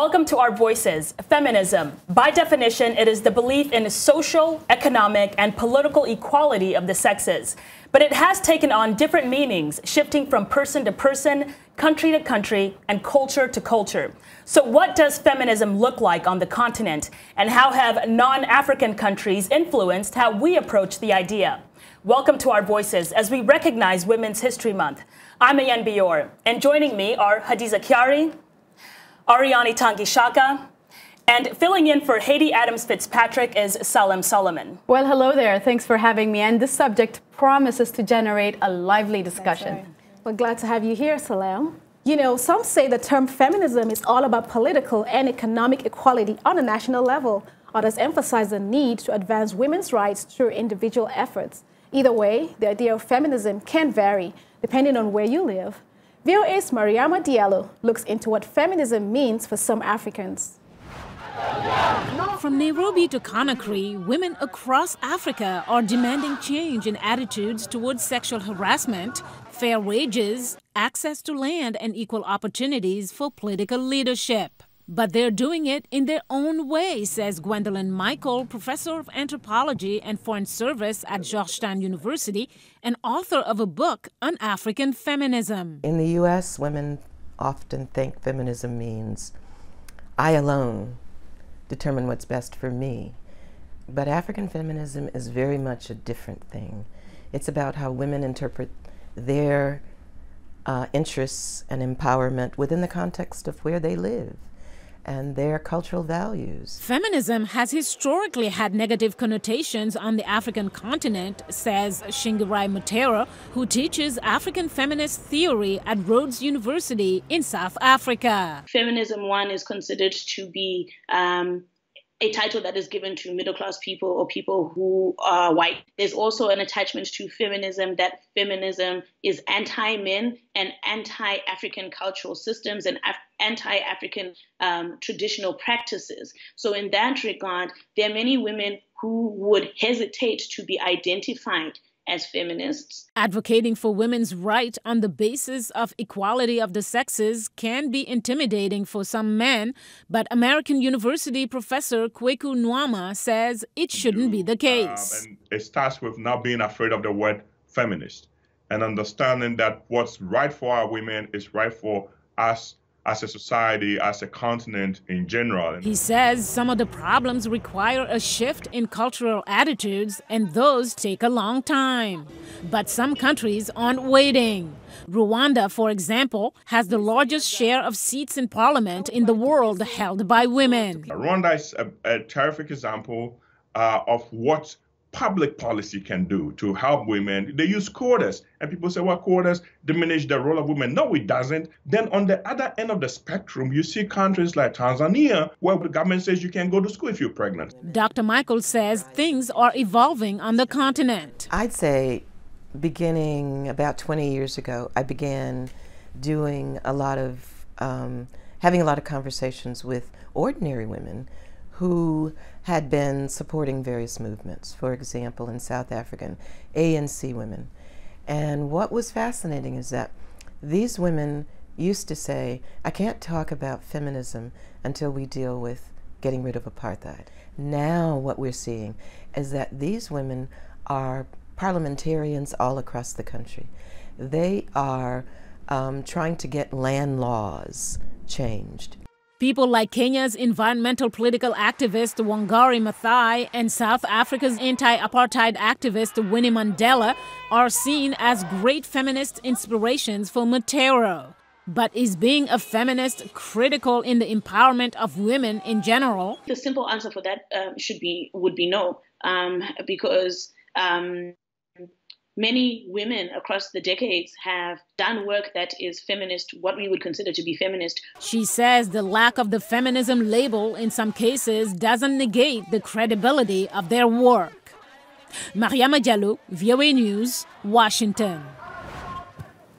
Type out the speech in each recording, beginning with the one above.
Welcome to Our Voices, Feminism. By definition, it is the belief in social, economic, and political equality of the sexes. But it has taken on different meanings, shifting from person to person, country to country, and culture to culture. So what does feminism look like on the continent, and how have non-African countries influenced how we approach the idea? Welcome to Our Voices as we recognize Women's History Month. I'm Ayan Bior, and joining me are Hadiza Kiari, Ariani Tangishaka, and filling in for Haiti Adams Fitzpatrick is Salem Solomon. Well, hello there. Thanks for having me. And this subject promises to generate a lively discussion. Right. Well, glad to have you here, Salem. You know, some say the term feminism is all about political and economic equality on a national level. Others emphasize the need to advance women's rights through individual efforts. Either way, the idea of feminism can vary depending on where you live. VOA's Mariama Diallo looks into what feminism means for some Africans. From Nairobi to Conakry, women across Africa are demanding change in attitudes towards sexual harassment, fair wages, access to land, and equal opportunities for political leadership. But they're doing it in their own way, says Gwendolyn Michael, professor of anthropology and foreign service at Georgetown University and author of a book on African feminism. In the U.S., women often think feminism means I alone determine what's best for me. But African feminism is very much a different thing. It's about how women interpret their interests and empowerment within the context of where they live and their cultural values. Feminism has historically had negative connotations on the African continent, says Shingirai Mutera, who teaches African feminist theory at Rhodes University in South Africa. Feminism, one, is considered to be a title that is given to middle-class people or people who are white. There's also an attachment to feminism that feminism is anti-men and anti-African cultural systems and anti-African traditional practices. So in that regard, there are many women who would hesitate to be identified as feminists. Advocating for women's rights on the basis of equality of the sexes can be intimidating for some men, but American University professor Kweku Nwama says it shouldn't be the case. And it starts with not being afraid of the word feminist and understanding that what's right for our women is right for us as a society, as a continent in general. He says some of the problems require a shift in cultural attitudes, and those take a long time. But some countries aren't waiting. Rwanda, for example, has the largest share of seats in parliament in the world held by women. Rwanda is a terrific example of what public policy can do to help women. They use quotas, and people say, well, quotas diminish the role of women. No, it doesn't. Then on the other end of the spectrum, you see countries like Tanzania, where the government says you can't go to school if you're pregnant. Dr. Michael says things are evolving on the continent. I'd say beginning about 20 years ago, I began doing a lot of, having a lot of conversations with ordinary women who had been supporting various movements, for example, in South African ANC women. And what was fascinating is that these women used to say, I can't talk about feminism until we deal with getting rid of apartheid. Now what we're seeing is that these women are parliamentarians all across the country. They are trying to get land laws changed. People like Kenya's environmental political activist Wangari Maathai and South Africa's anti-apartheid activist Winnie Mandela are seen as great feminist inspirations for Mutero. But is being a feminist critical in the empowerment of women in general? The simple answer for that would be no, because many women across the decades have done work that is feminist, what we would consider to be feminist. She says the lack of the feminism label in some cases doesn't negate the credibility of their work. Mariama Diallo, VOA News, Washington.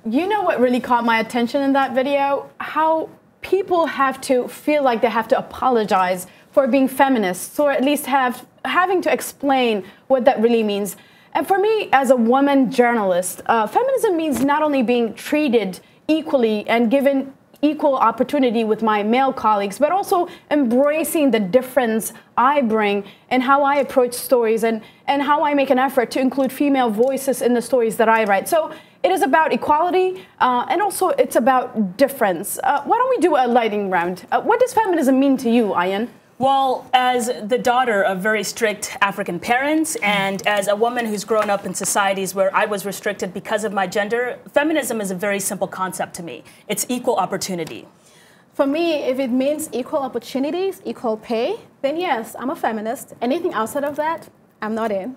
You know what really caught my attention in that video? How people have to feel like they have to apologize for being feminists, or at least having to explain what that really means. And for me, as a woman journalist, feminism means not only being treated equally and given equal opportunity with my male colleagues, but also embracing the difference I bring and how I approach stories and how I make an effort to include female voices in the stories that I write. So it is about equality, and also it's about difference. Why don't we do a lightning round? What does feminism mean to you, Ayan? Well, as the daughter of very strict African parents and as a woman who's grown up in societies where I was restricted because of my gender, feminism is a very simple concept to me. It's equal opportunity. For me, if it means equal opportunities, equal pay, then yes, I'm a feminist. Anything outside of that, I'm not in.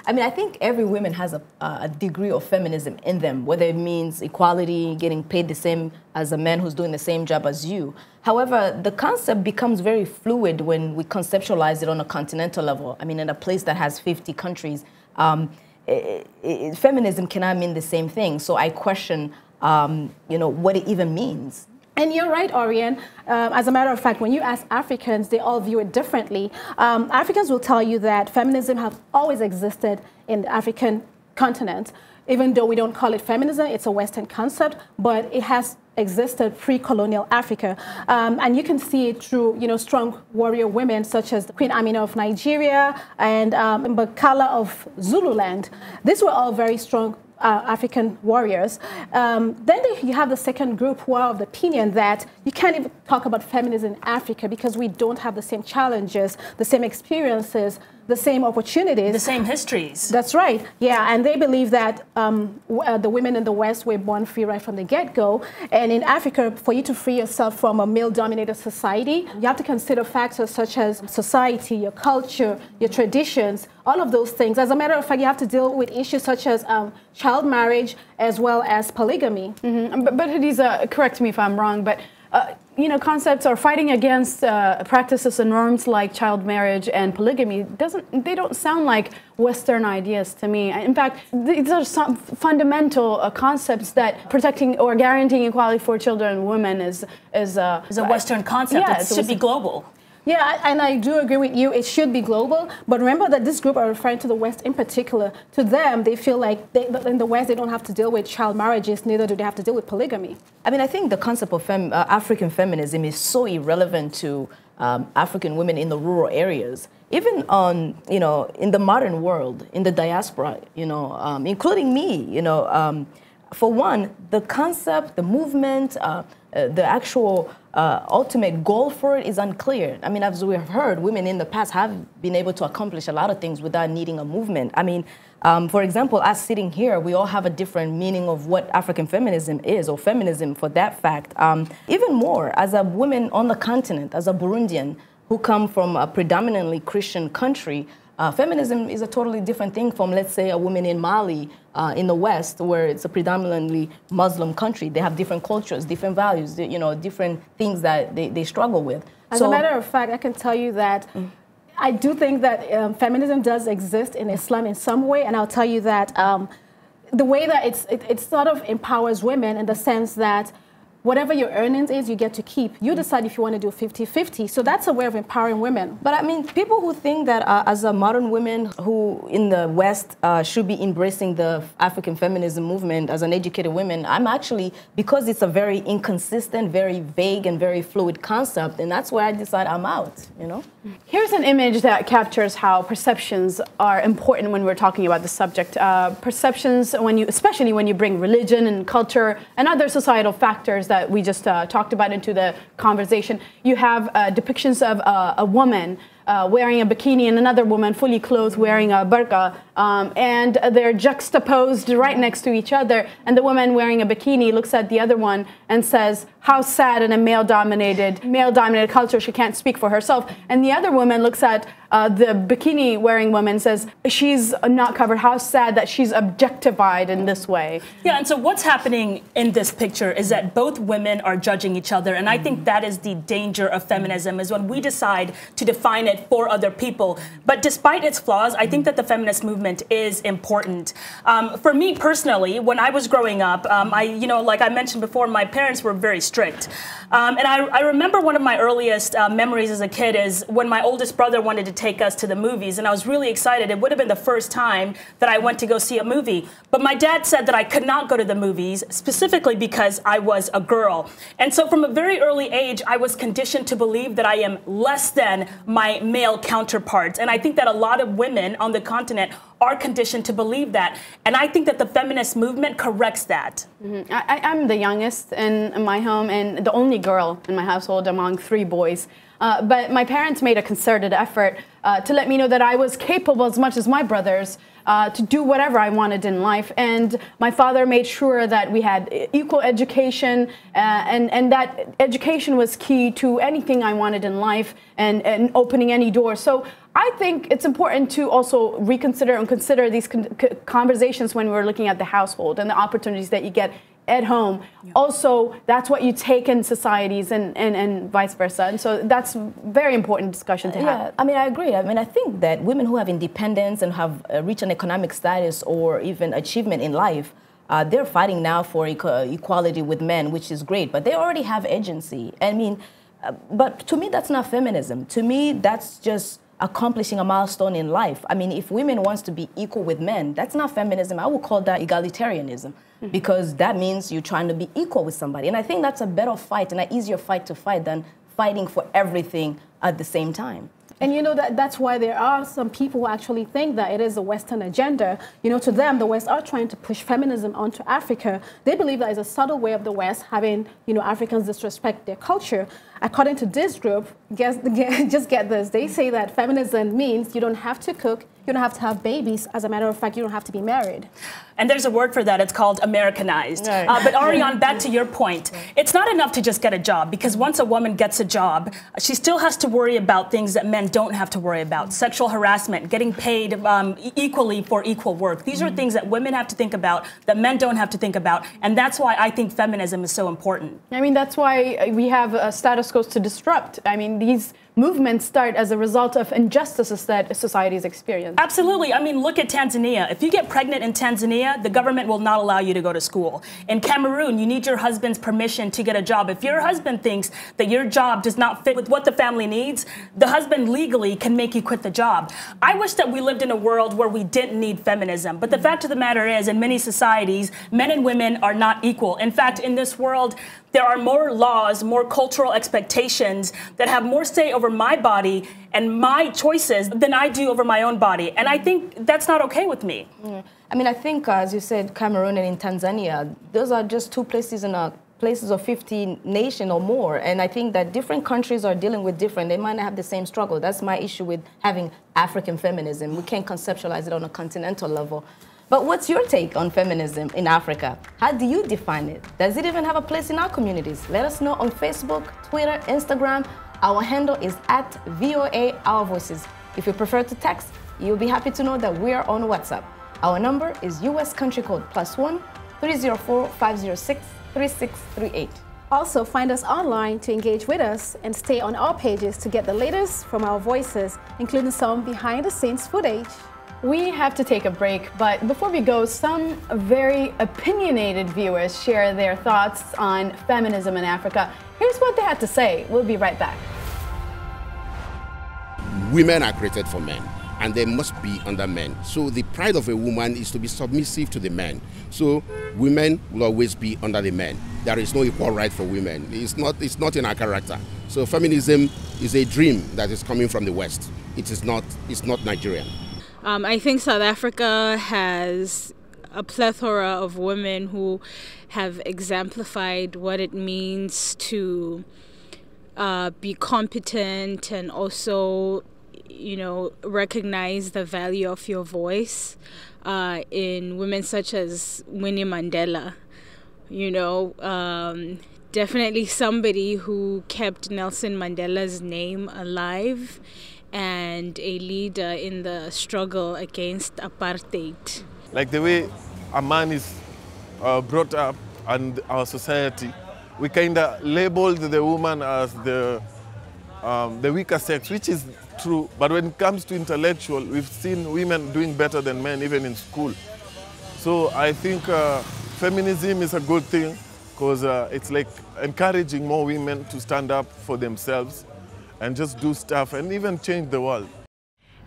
I mean, I think every woman has a degree of feminism in them, whether it means equality, getting paid the same as a man who's doing the same job as you. However, the concept becomes very fluid when we conceptualize it on a continental level. I mean, in a place that has 50 countries, feminism cannot mean the same thing. So I question, what it even means. And you're right, Oriane. As a matter of fact, when you ask Africans, they all view it differently. Africans will tell you that feminism has always existed in the African continent. Even though we don't call it feminism, it's a Western concept, but it has existed pre-colonial Africa. And you can see it through, strong warrior women such as Queen Amina of Nigeria and Mbakala of Zululand. These were all very strong African warriors. Then you have the second group who are of the opinion that you can't even talk about feminism in Africa because we don't have the same challenges, the same experiences, the same opportunities. The same histories. That's right. Yeah, and they believe that the women in the West were born free right from the get-go. And in Africa, for you to free yourself from a male-dominated society, you have to consider factors such as society, your culture, your traditions, all of those things. As a matter of fact, you have to deal with issues such as child marriage as well as polygamy. Mm-hmm. But Hadiza, correct me if I'm wrong, but concepts are fighting against practices and norms like child marriage and polygamy. They don't sound like Western ideas to me. In fact, these are some fundamental concepts that protecting or guaranteeing equality for children and women is a Western concept. Yeah, it should be global. Yeah, and I do agree with you. It should be global. But remember that this group are referring to the West in particular. To them, they feel like in the West, they don't have to deal with child marriages, neither do they have to deal with polygamy. I mean, I think the concept of African feminism is so irrelevant to African women in the rural areas. Even in the modern world, in the diaspora, including me, for one, the concept, the movement, the actual ultimate goal for it is unclear. I mean, as we have heard, women in the past have been able to accomplish a lot of things without needing a movement. I mean, for example, us sitting here, we all have a different meaning of what African feminism is, or feminism for that fact. Even more, as a woman on the continent, as a Burundian who come from a predominantly Christian country, feminism is a totally different thing from, let's say, a woman in Mali in the West, where it's a predominantly Muslim country. They have different cultures, different values, different things that they struggle with. As a matter of fact, I can tell you that I do think that feminism does exist in Islam in some way, and I'll tell you that the way that it sort of empowers women in the sense that whatever your earnings is, you get to keep. You decide if you want to do 50-50. So that's a way of empowering women. But I mean, people who think that as a modern woman who in the West should be embracing the African feminism movement as an educated woman, I'm actually, because it's a very inconsistent, very vague, and very fluid concept, and that's where I decide I'm out, Here's an image that captures how perceptions are important when we're talking about the subject. Perceptions, especially when you bring religion and culture and other societal factors that we just talked about into the conversation. You have depictions of a woman wearing a bikini and another woman fully clothed wearing a burqa, and they're juxtaposed right next to each other, and the woman wearing a bikini looks at the other one and says, how sad in a male-dominated culture she can't speak for herself. And the other woman looks at the bikini-wearing woman and says, she's not covered, how sad that she's objectified in this way. Yeah, and so what's happening in this picture is that both women are judging each other, and I think that is the danger of feminism, is when we decide to define it it for other people. But despite its flaws, I think that the feminist movement is important. For me personally, when I was growing up, like I mentioned before, my parents were very strict. And I remember one of my earliest memories as a kid is when my oldest brother wanted to take us to the movies, and I was really excited. It would have been the first time that I went to go see a movie. But my dad said that I could not go to the movies, specifically because I was a girl. And so from a very early age, I was conditioned to believe that I am less than my male counterparts. And I think that a lot of women on the continent are conditioned to believe that. And I think that the feminist movement corrects that. Mm-hmm. I'm the youngest in my home and the only girl in my household among 3 boys. But my parents made a concerted effort to let me know that I was capable as much as my brothers to do whatever I wanted in life. And my father made sure that we had equal education and that education was key to anything I wanted in life and opening any door. So I think it's important to also reconsider and consider these conversations when we're looking at the household and the opportunities that you get at home. Yeah. Also, that's what you take in societies and vice versa. And so that's a very important discussion to have. Yeah, I mean, I agree. I mean, I think that women who have independence and have reached an economic status or even achievement in life, they're fighting now for equality with men, which is great, but they already have agency. I mean, but to me, that's not feminism. To me, that's just accomplishing a milestone in life. I mean, if women wants to be equal with men, that's not feminism. I would call that egalitarianism, because that means you're trying to be equal with somebody. And I think that's a better fight and an easier fight to fight than fighting for everything at the same time. And you know, that's why there are some people who actually think that it is a Western agenda. You know, to them, the West are trying to push feminism onto Africa. They believe that is a subtle way of the West having, you know, Africans disrespect their culture. According to this group, just get this, they say that feminism means you don't have to cook, you don't have to have babies. As a matter of fact, you don't have to be married. And there's a word for that. It's called Americanized. Right. But Ariane, back to your point, it's not enough to just get a job, because once a woman gets a job, she still has to worry about things that men don't have to worry about. Sexual harassment, getting paid equally for equal work. These are things that women have to think about, that men don't have to think about. And that's why I think feminism is so important. I mean, that's why we have status quo to disrupt. I mean, these movements start as a result of injustices that societies experience. Absolutely. I mean, look at Tanzania. If you get pregnant in Tanzania, the government will not allow you to go to school. In Cameroon, you need your husband's permission to get a job. If your husband thinks that your job does not fit with what the family needs, the husband legally can make you quit the job. I wish that we lived in a world where we didn't need feminism. But the fact of the matter is, in many societies, men and women are not equal. In fact, in this world, there are more laws, more cultural expectations that have more say over my body and my choices than I do over my own body. And I think that's not okay with me. I mean, I think, as you said, Cameroon and in Tanzania, those are just 2 places in a places of 50 nations or more. And I think that different countries are dealing with different. They might not have the same struggle. That's my issue with having African feminism. We can't conceptualize it on a continental level. But what's your take on feminism in Africa? How do you define it? Does it even have a place in our communities? Let us know on Facebook, Twitter, Instagram. Our handle is @VOA Our Voices. If you prefer to text, you'll be happy to know that we are on WhatsApp. Our number is US country code +1 304 506 3638. Also, find us online to engage with us and stay on our pages to get the latest from our voices, including some behind-the-scenes footage. We have to take a break, but before we go, some very opinionated viewers share their thoughts on feminism in Africa. Here's what they had to say. We'll be right back. Women are created for men, and they must be under men. So the pride of a woman is to be submissive to the men. So women will always be under the men. There is no equal right for women. It's not in our character. So feminism is a dream that is coming from the West. It's not Nigerian. I think South Africa has a plethora of women who have exemplified what it means to be competent and also, you know, recognize the value of your voice in women such as Winnie Mandela. You know, definitely somebody who kept Nelson Mandela's name alive and a leader in the struggle against apartheid. Like the way a man is brought up and our society, we kind of labeled the woman as the weaker sex, which is true. But when it comes to intellectual, we've seen women doing better than men, even in school. So I think feminism is a good thing because it's like encouraging more women to stand up for themselves and just do stuff and even change the world.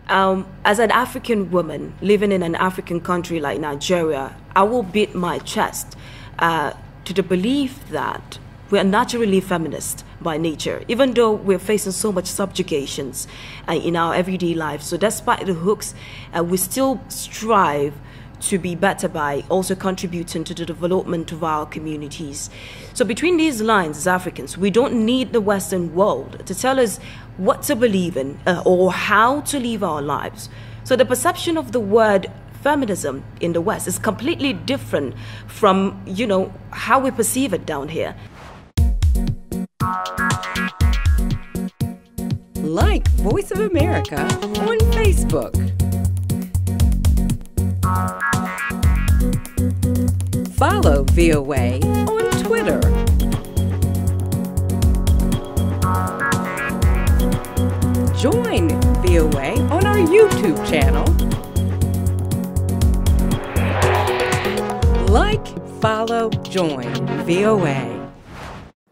As an African woman living in an African country like Nigeria, I will beat my chest to the belief that we are naturally feminist by nature, even though we're facing so much subjugations in our everyday life. So despite the hooks, we still strive to be better by also contributing to the development of our communities. So between these lines, as Africans, we don't need the Western world to tell us what to believe in or how to live our lives. So the perception of the word feminism in the West is completely different from, how we perceive it down here. Like Voice of America on Facebook. Follow VOA on Twitter. Join VOA on our YouTube channel. Like, follow, join VOA.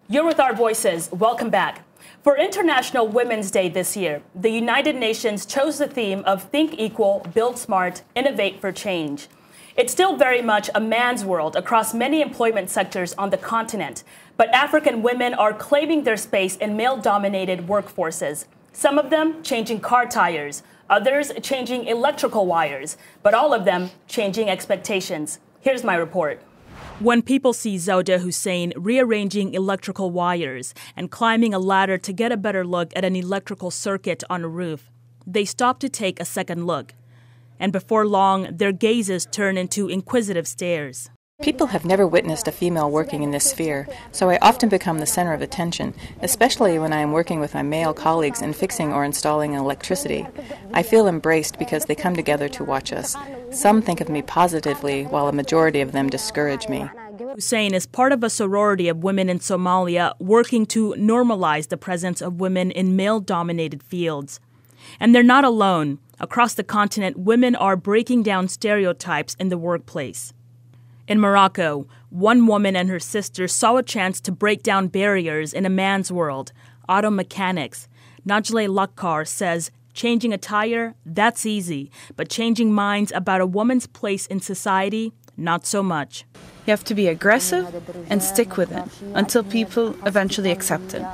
You're with Our Voices. Welcome back. For International Women's Day this year, the United Nations chose the theme of Think Equal, Build Smart, Innovate for Change. It's still very much a man's world across many employment sectors on the continent, but African women are claiming their space in male-dominated workforces. Some of them changing car tires, others changing electrical wires, but all of them changing expectations. Here's my report. When people see Zauda Hussein rearranging electrical wires and climbing a ladder to get a better look at an electrical circuit on a roof, they stop to take a second look. And before long, their gazes turn into inquisitive stares. People have never witnessed a female working in this sphere, so I often become the center of attention, especially when I am working with my male colleagues in fixing or installing electricity. I feel embraced because they come together to watch us. Some think of me positively, while a majority of them discourage me. Hussein is part of a sorority of women in Somalia working to normalize the presence of women in male-dominated fields. And they're not alone. Across the continent, women are breaking down stereotypes in the workplace. In Morocco, one woman and her sister saw a chance to break down barriers in a man's world, auto mechanics. Najle Lakkar says, changing a tire, that's easy, but changing minds about a woman's place in society, not so much. You have to be aggressive and stick with it until people eventually accept it.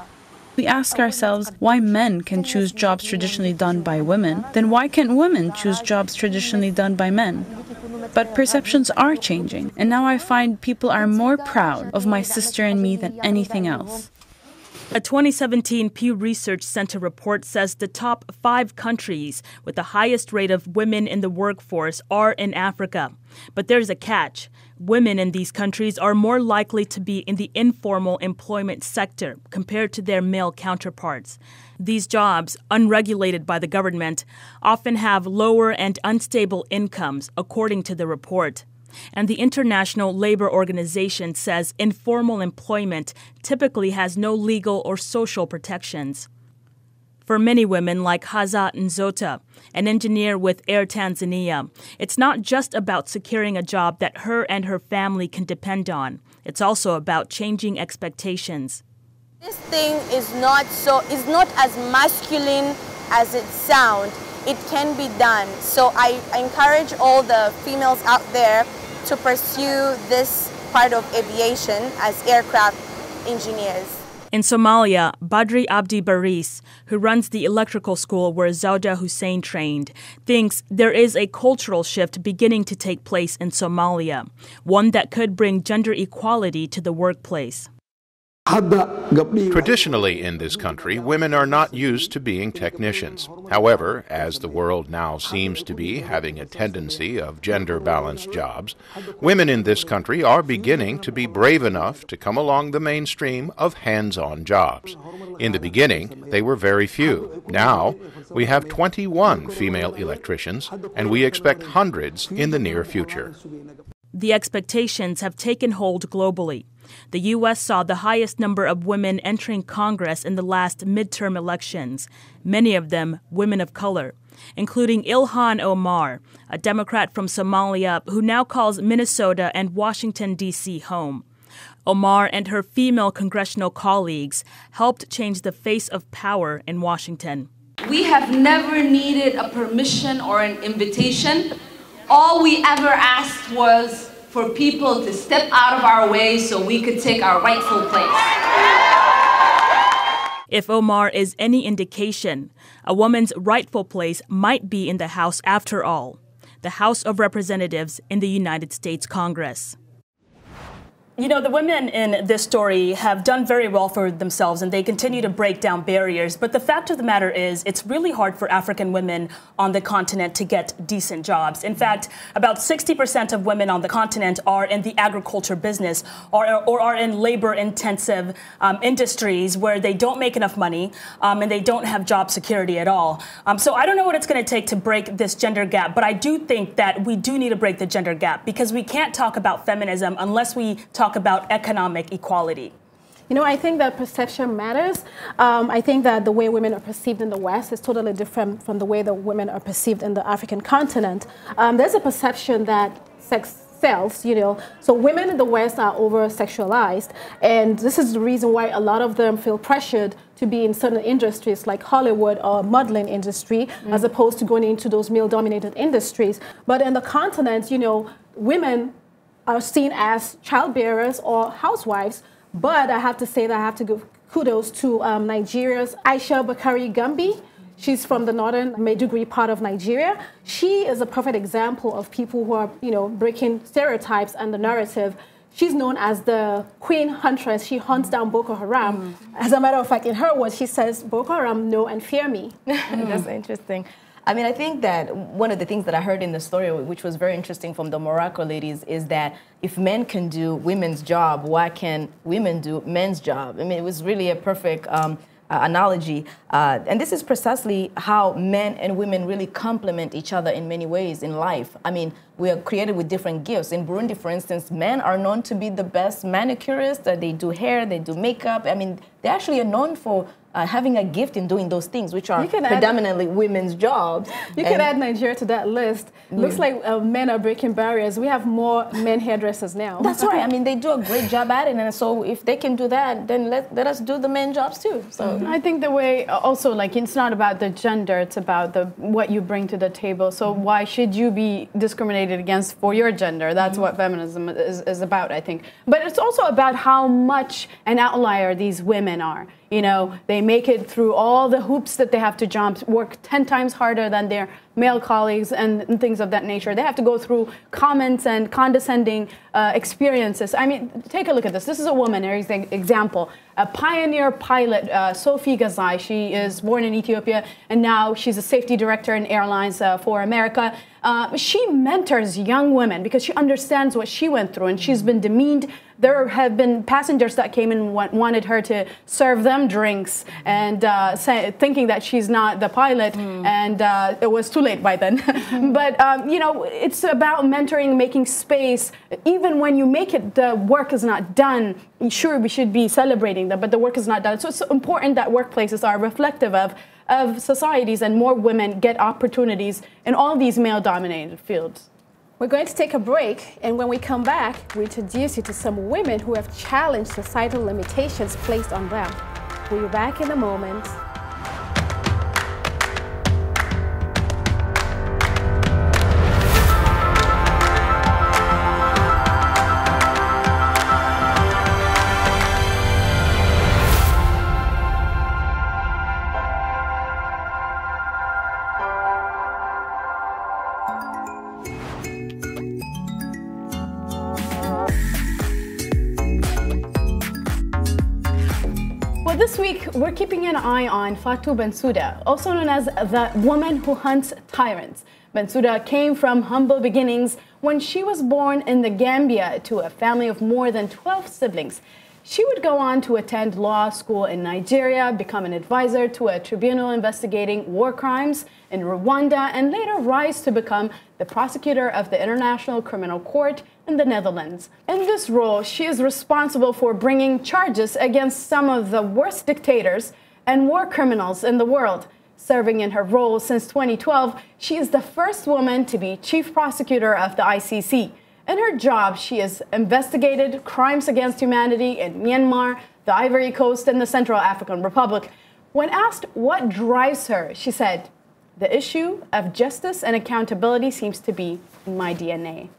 We ask ourselves why men can choose jobs traditionally done by women, then why can't women choose jobs traditionally done by men? But perceptions are changing, and now I find people are more proud of my sister and me than anything else. A 2017 Pew Research Center report says the top 5 countries with the highest rate of women in the workforce are in Africa. But there's a catch. Women in these countries are more likely to be in the informal employment sector compared to their male counterparts. These jobs, unregulated by the government, often have lower and unstable incomes, according to the report. And the International Labor Organization says informal employment typically has no legal or social protections. For many women like Haza Nzota, an engineer with Air Tanzania, it's not just about securing a job that her and her family can depend on. It's also about changing expectations. This thing is not as masculine as it sounds. It can be done. So I encourage all the females out there to pursue this part of aviation as aircraft engineers. In Somalia, Badri Abdi Baris, who runs the electrical school where Zauda Hussein trained, thinks there is a cultural shift beginning to take place in Somalia, one that could bring gender equality to the workplace. Traditionally in this country, women are not used to being technicians. However, as the world now seems to be having a tendency of gender-balanced jobs, women in this country are beginning to be brave enough to come along the mainstream of hands-on jobs. In the beginning, they were very few. Now, we have 21 female electricians, and we expect hundreds in the near future. The expectations have taken hold globally. The U.S. saw the highest number of women entering Congress in the last midterm elections, many of them women of color, including Ilhan Omar, a Democrat from Somalia who now calls Minnesota and Washington, D.C. home. Omar and her female congressional colleagues helped change the face of power in Washington. We have never needed a permission or an invitation. All we ever asked was for people to step out of our way so we could take our rightful place. If Omar is any indication, a woman's rightful place might be in the House after all, the House of Representatives in the United States Congress. You know, the women in this story have done very well for themselves, and they continue to break down barriers. But the fact of the matter is, it's really hard for African women on the continent to get decent jobs. In fact, about 60% of women on the continent are in the agriculture business or are in labor-intensive industries where they don't make enough money and they don't have job security at all. So I don't know what it's going to take to break this gender gap, but I do think that we do need to break the gender gap, because we can't talk about feminism unless we talk about economic equality. You know, I think that perception matters. I think that the way women are perceived in the West is totally different from the way that women are perceived in the African continent. There's a perception that sex sells, you know. So women in the West are over-sexualized, and this is the reason why a lot of them feel pressured to be in certain industries like Hollywood or modeling industry, as opposed to going into those male-dominated industries. But in the continent, you know, women are seen as childbearers or housewives. But I have to say that I have to give kudos to Nigeria's Aisha Bakari Gambi. She's from the northern Maiduguri part of Nigeria. She is a perfect example of people who are, you know, breaking stereotypes and the narrative. She's known as the Queen Huntress. She hunts down Boko Haram. As a matter of fact, in her words, she says, "Boko Haram, know and fear me." That's interesting. I mean, I think that one of the things that I heard in the story, which was very interesting from the Morocco ladies, is that if men can do women's job, why can women do men's job? I mean, it was really a perfect analogy. And this is precisely how men and women really complement each other in many ways in life. I mean, we are created with different gifts. In Burundi, for instance, men are known to be the best manicurists. They do hair, they do makeup. I mean, they actually are known for having a gift in doing those things, which are predominantly women's jobs. You can add Nigeria to that list. Looks like men are breaking barriers. We have more men hairdressers now. That's right. I mean, they do a great job at it, and so if they can do that, then let us do the men jobs too. So I think the way also, like, it's not about the gender, it's about what you bring to the table. So why should you be discriminated against for your gender? That's what feminism is about, I think. But it's also about how much an outlier these women are. You know, they make it through all the hoops that they have to jump, work 10 times harder than their male colleagues and things of that nature. They have to go through comments and condescending experiences. I mean, take a look at this. This is a woman, example, a pioneer pilot, Sophie Gazai. She is born in Ethiopia, and now she's a safety director in airlines for America. She mentors young women because she understands what she went through, and she's been demeaned. There have been passengers that came in and wanted her to serve them drinks, and thinking that she's not the pilot, and it was too late by then. But, you know, it's about mentoring, making space. Even when you make it, the work is not done. Sure, we should be celebrating that, but the work is not done. So it's important that workplaces are reflective of societies and more women get opportunities in all these male-dominated fields. We're going to take a break, and when we come back, we introduce you to some women who have challenged societal limitations placed on them. We'll be back in a moment. This week, we're keeping an eye on Fatou Bensouda, also known as the woman who hunts tyrants. Bensouda came from humble beginnings when she was born in the Gambia to a family of more than 12 siblings. She would go on to attend law school in Nigeria, become an advisor to a tribunal investigating war crimes in Rwanda, and later rise to become the prosecutor of the International Criminal Court in the Netherlands. In this role, she is responsible for bringing charges against some of the worst dictators and war criminals in the world. Serving in her role since 2012, she is the first woman to be chief prosecutor of the ICC. In her job, she has investigated crimes against humanity in Myanmar, the Ivory Coast, and the Central African Republic. When asked what drives her, she said, "The issue of justice and accountability seems to be in my DNA."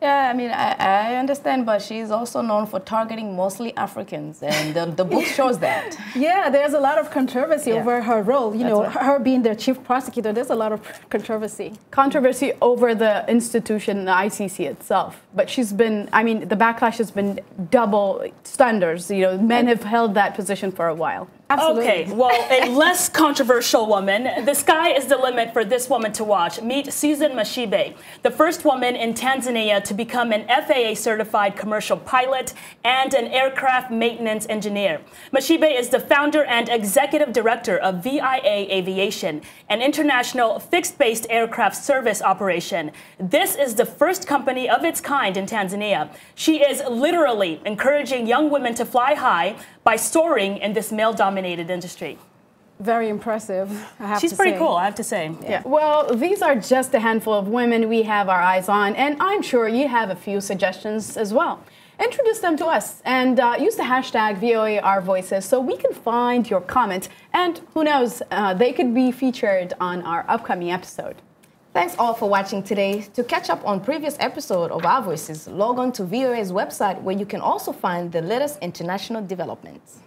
Yeah, I mean, I understand, but she's also known for targeting mostly Africans, and the book shows that. Yeah, there's a lot of controversy over her role. You know, her being the chief prosecutor, there's a lot of controversy. Controversy over the institution, the ICC itself. But she's been, I mean, the backlash has been double standards. You know, men have held that position for a while. Absolutely. Okay, well, a less controversial woman. The sky is the limit for this woman to watch. Meet Susan Mashibe, the first woman in Tanzania to become an FAA-certified commercial pilot and an aircraft maintenance engineer. Mashibe is the founder and executive director of VOA Aviation, an international fixed-based aircraft service operation. This is the first company of its kind in Tanzania. She is literally encouraging young women to fly high by soaring in this male-dominated industry. Very impressive, I have to say. She's pretty cool, I have to say. Yeah. Well, these are just a handful of women we have our eyes on, and I'm sure you have a few suggestions as well. Introduce them to us and use the hashtag VOA Our Voices so we can find your comment, and who knows, they could be featured on our upcoming episode. Thanks all for watching today. To catch up on previous episode of Our Voices, log on to VOA's website where you can also find the latest international developments.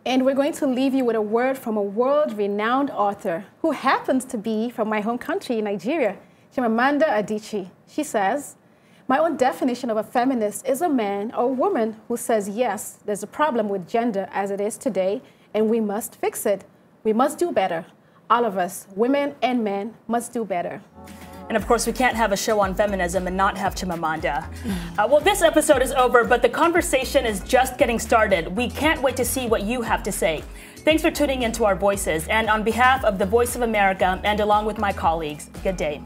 And we're going to leave you with a word from a world-renowned author who happens to be from my home country, Nigeria, Chimamanda Adichie. She says, "My own definition of a feminist is a man or woman who says, yes, there's a problem with gender as it is today, and we must fix it. We must do better. All of us, women and men, must do better." And of course, we can't have a show on feminism and not have Chimamanda. Well, this episode is over, but the conversation is just getting started. We can't wait to see what you have to say. Thanks for tuning into Our Voices. And on behalf of the Voice of America and along with my colleagues, good day.